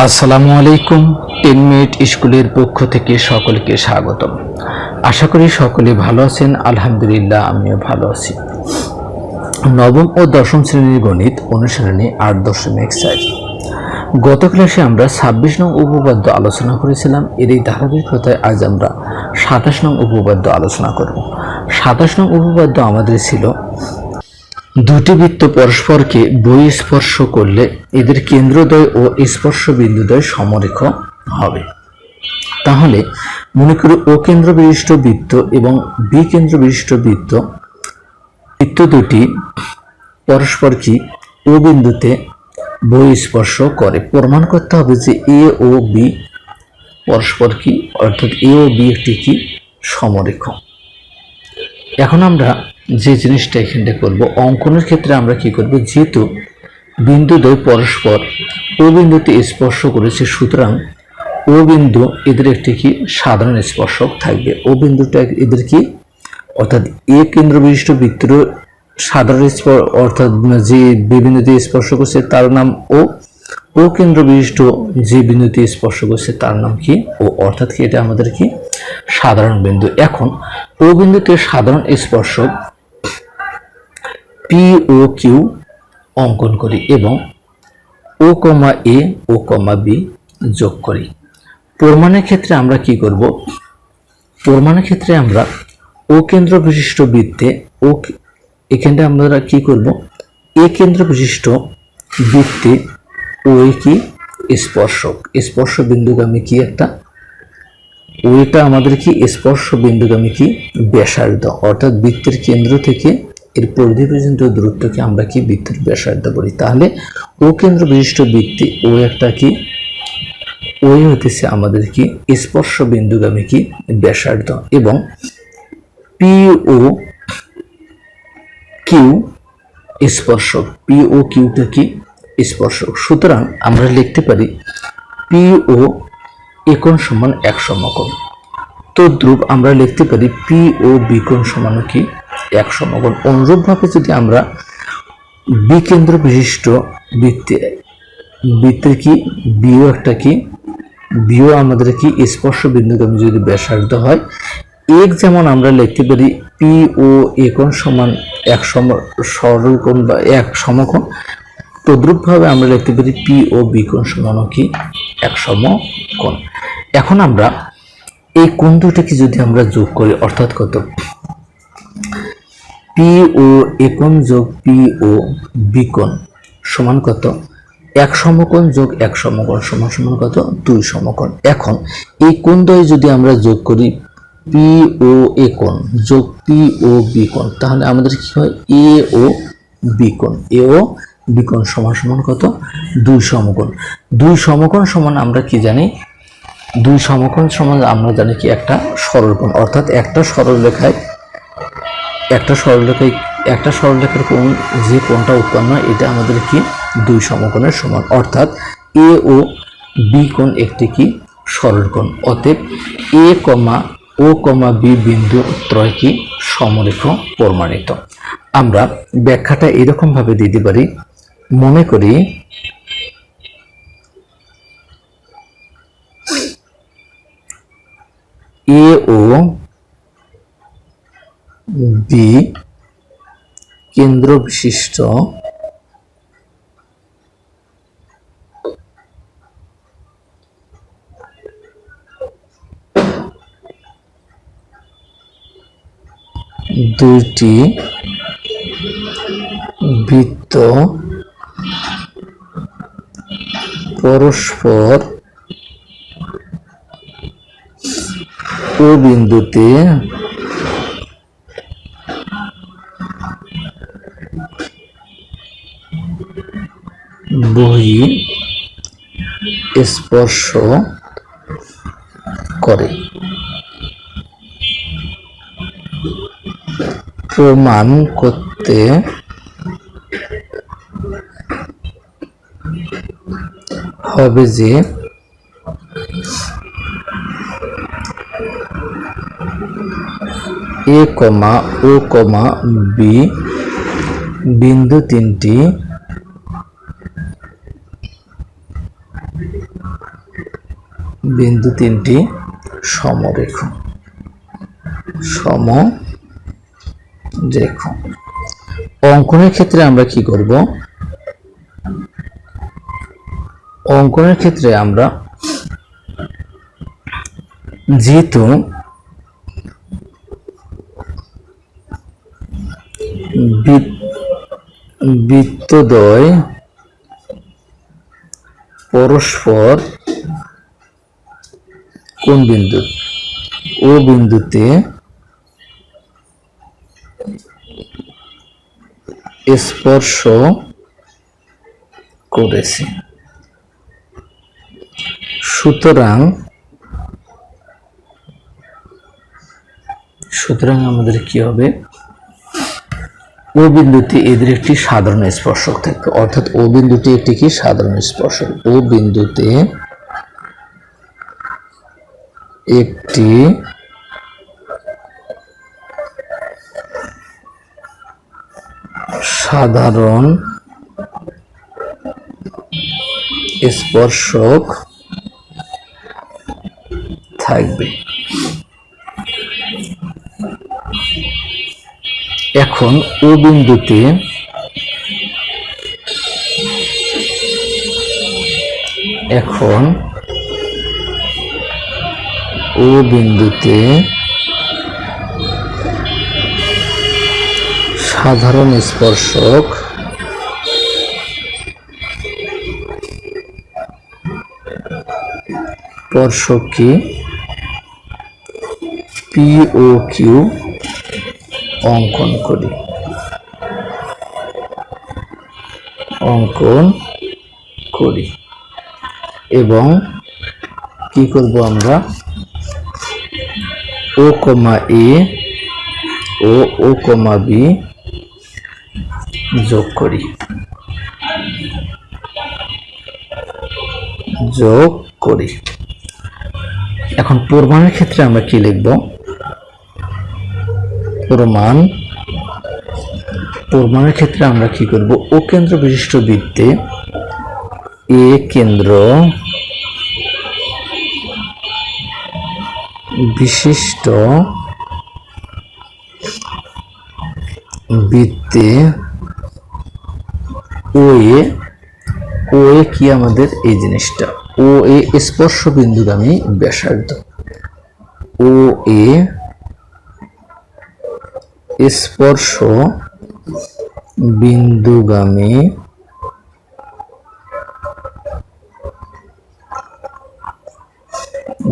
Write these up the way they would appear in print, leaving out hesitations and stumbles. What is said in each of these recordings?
আসসালামু আলাইকুম। 10 মিনিট স্কুলের পক্ষ থেকে সকলকে স্বাগতম। আশা করি সকলে ভালো আছেন। আলহামদুলিল্লাহ, আমিও ভালো আছি। নবম ও দশম শ্রেণীর গণিত অনুশীলনী 8.4। গত ক্লাসে আমরা 26 নং উপপাদ্য আলোচনা করেছিলাম। এর এই ধারাবাহিকতায় আজ আমরা 27 নং উপপাদ্য আলোচনা করব। 27 নং উপপাদ্য আমাদের ছিল, দুটি বৃত্ত পরস্পরকে বহিঃস্পর্শ করলে এদের কেন্দ্রদ্বয় ও স্পর্শ বিন্দুদ্বয় সমরেখ হবে। তাহলে মনে করি ও কেন্দ্র বিশিষ্ট বৃত্ত এবং বি কেন্দ্র বিশিষ্ট বৃত্ত দুটি পরস্পর কি ও বিন্দুতে বহিঃস্পর্শ করে। প্রমাণ করতে হবে যে এ ও বি পরস্পর কি, অর্থাৎ এ ও বি একটি কি সমরেখ। এখন আমরা যে জিনিসটা এখানে করব, অঙ্কনের ক্ষেত্রে আমরা কি করব, যেহেতু বিন্দুদ্বয় পরস্পর ও বিন্দুতে স্পর্শ করেছে, সুতরাং ও বিন্দু এদের একটি কি সাধারণ স্পর্শক থাকবে। ও বিন্দুটা এদের কি, অর্থাৎ এ কেন্দ্র বিশিষ্ট বৃত্তের সাধারণ অর্থাৎ যে বিন্দুতে স্পর্শ করছে তার নাম ও, ও কেন্দ্র বিশিষ্ট যে বিন্দুতে স্পর্শ করছে তার নাম কি ও, অর্থাৎ কি এটা আমাদের কি সাধারণ বিন্দু। এখন ও বিন্দুতে সাধারণ স্পর্শক পি ও কিউ অঙ্কন করি এবং ও কমা এ ও কমা বি যোগ করি। প্রমাণের ক্ষেত্রে আমরা কি করব, প্রমাণের ক্ষেত্রে আমরা ও কেন্দ্র বিশিষ্ট বৃত্তে ও এখানে আমরা কি করব, এ কেন্দ্র বিশিষ্ট বৃত্তে ও কি স্পর্শক, স্পর্শ বিন্দুগামী কি একটা, ওইটা আমাদের কি স্পর্শ বিন্দুগামী কি ব্যাসার্ধ, অর্থাৎ বৃত্তের কেন্দ্র থেকে এর পরিধি পর্যন্ত দূরত্বকে আমরা কি বৃত্তের ব্যাসার্ধ বলি। তাহলে ও কেন্দ্র বিশিষ্ট বৃত্তে ও একটা কি, ওই হতেছে আমাদের কি স্পর্শ বিন্দুগামী কি ব্যাসার্ধ, এবং পি ও কিউ স্পর্শক, পি ও কিউটা কি স্পর্শক। সুতরাং আমরা লিখতে পারি পি ও এ কোণ সমান এক সমকোণ। তদ্রূপ আমরা লিখতে পারি পি ও বি কোণ সমান কি এক সমকোণ। অনুরূপভাবে যদি আমরা বি কেন্দ্র বিশিষ্ট বৃত্তের কি বিও একটা কি, বিও আমাদের কি স্পর্শ বিন্দুগামী যদি ব্যাসার্ধ হয়, এক যেমন আমরা লিখতে পারি পি ও এ কোণ সমান এক সরলকোণ বা এক সমকোণ, তদ্রূপভাবে আমরা লিখতে পারি পি ও বি কোণ সমান কি এক সমকোণ। এখন আমরা এই কোণ দুটোকে যদি আমরা যোগ করি, অর্থাৎ কত, পি ও এ কোণ যোগ পি ও বি কোণ সমান কত, এক সমকোণ যোগ এক সমকোণ সমান সমান কত, দুই সমকোণ। এখন এই কোণ দ্বয় যদি আমরা যোগ করি পি ও এ কোণ যোগ পি ও বি কোণ, তাহলে আমাদের কি হয় এ ও বি কোণ, এ ও বি কোণ সমান সমান কত, দুই সমকোণ। দুই সমকোণ সমান আমরা কি জানি, দুই সমকোণ সমান আমরা জানি কি একটা সরলকোণ, অর্থাৎ একটা সরলরেখার কোণ যে কোণটা উৎপন্ন হয় এটা আমাদের কি দুই সমকোণের সমান, অর্থাৎ এ ও বি কোণ একটি কি সরলকোণ। অতএব এ কমা ও কমা বি বিন্দু ত্রয় কি সমরেখ প্রমাণিত। আমরা ব্যাখ্যাটা এরকম ভাবে দিতে পারি, মনে করি এ ও বি কেন্দ্র বিশিষ্ট দুইটি বৃত্ত পরস্পর ও বিন্দুতে বহিঃস্পর্শ করে। প্রমাণ করতে হবে যে এ কমা ও কমা বি বিন্দু তিনটি বিন্দু তিনটি সমরেখ। অঙ্কনের ক্ষেত্রে আমরা কি করব? অঙ্কনের ক্ষেত্রে আমরা যেহেতু বৃত্তদ্বয় পরস্পর কোন বিন্দু ও বিন্দুতে স্পর্শ করেছে, সুতরাং আমাদের কি হবে? ও বিন্দুতে এদের একটি সাধারণ স্পর্শক থাকবে, অর্থাৎ ও বিন্দুতে একটি কি সাধারণ স্পর্শক। ও বিন্দুতে একটি সাধারণ স্পর্শক থাকবে। এখন ও বিন্দুতে সাধারণ স্পর্শক কি পি ও কিউ অঙ্কন করি এবং কি করব আমরা? ও কমা এ ও ও কমা বি যোগ করি। এখন প্রমাণের ক্ষেত্রে আমরা কি লিখব? প্রমাণের ক্ষেত্রে আমরা কি করব? ও কেন্দ্র বিশিষ্ট বৃত্তে এ কেন্দ্র বিশিষ্ট বৃত্তে ও এ কি আমাদের এই জিনিসটা, ও এ স্পর্শ বিন্দুগামী ব্যাসার্ধ। ও এ স্পর্শ বিন্দুগামী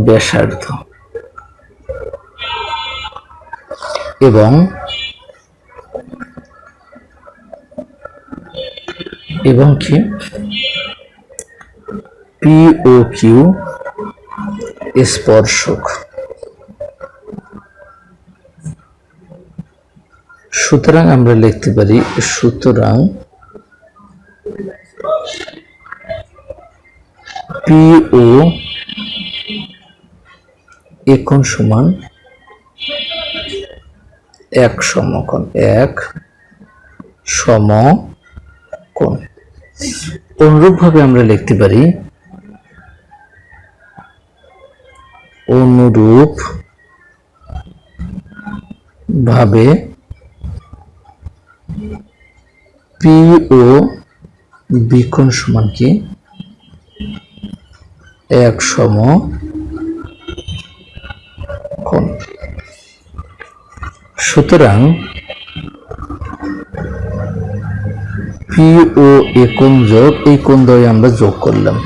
ব্যাসার্ধ এবং কি পি ও কিউ স্পর্শক। সুতরাং আমরা লিখতে পারি, সুতরাং পি ও এ কোণ সমান এক সমকোণ। অনুরূপভাবে আমরা লিখতে পারি, পি ও বি কোণ সমান কি এক সমকোণ। সুতরাং পি ও এ কোণ যোগ এই কোণ দ্বয় আমরা যোগ করলাম।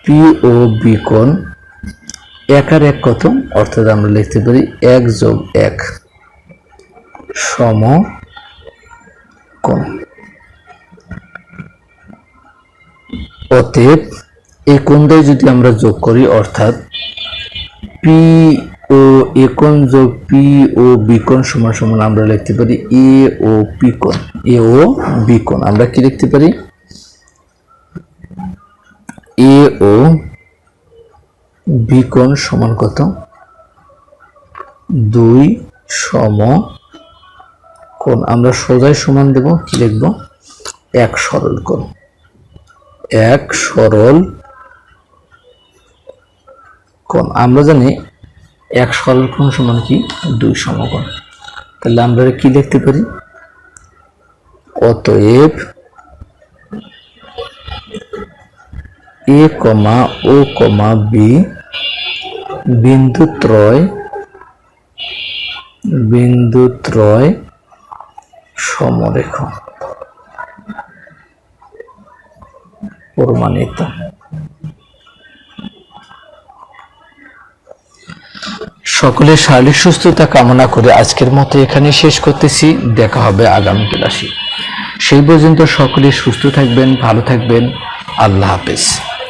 পি ও বি কোণ এক আর এক কত? অর্থাৎ আমরা লিখতে পারি 1 + 1 সমকোণ। অতএব এই কোণ দ্বয় যদি আমরা যোগ করি, অর্থাৎ পি ও এ কোণ যোগ পি ও বি কোণ সমান সমান আমরা লিখতে পারি এ ও বি কোণ। আমরা কি লিখতে পারি? এ ও বি কোণ সমান কত? 2 সমকোণ। আমরা সোজাই সমান দেব, কি লিখব? এক সরল কোণ। কোণ। আমরা জানি এক সরল কোণ সমান কি 2 সমকোণ। তাহলে আমরা কি লিখতে পারি? অতএব এ কমা ও কমা বি বিন্দুত্রয় সমরেখ। প্রমাণিত। সকলের শারীরিক সুস্থতা কামনা করে আজকের মতো এখানে শেষ করতেছি। দেখা হবে আগামী ক্লাসে। সেই পর্যন্ত সকলে সুস্থ থাকবেন, ভালো থাকবেন। আল্লাহ হাফেজ।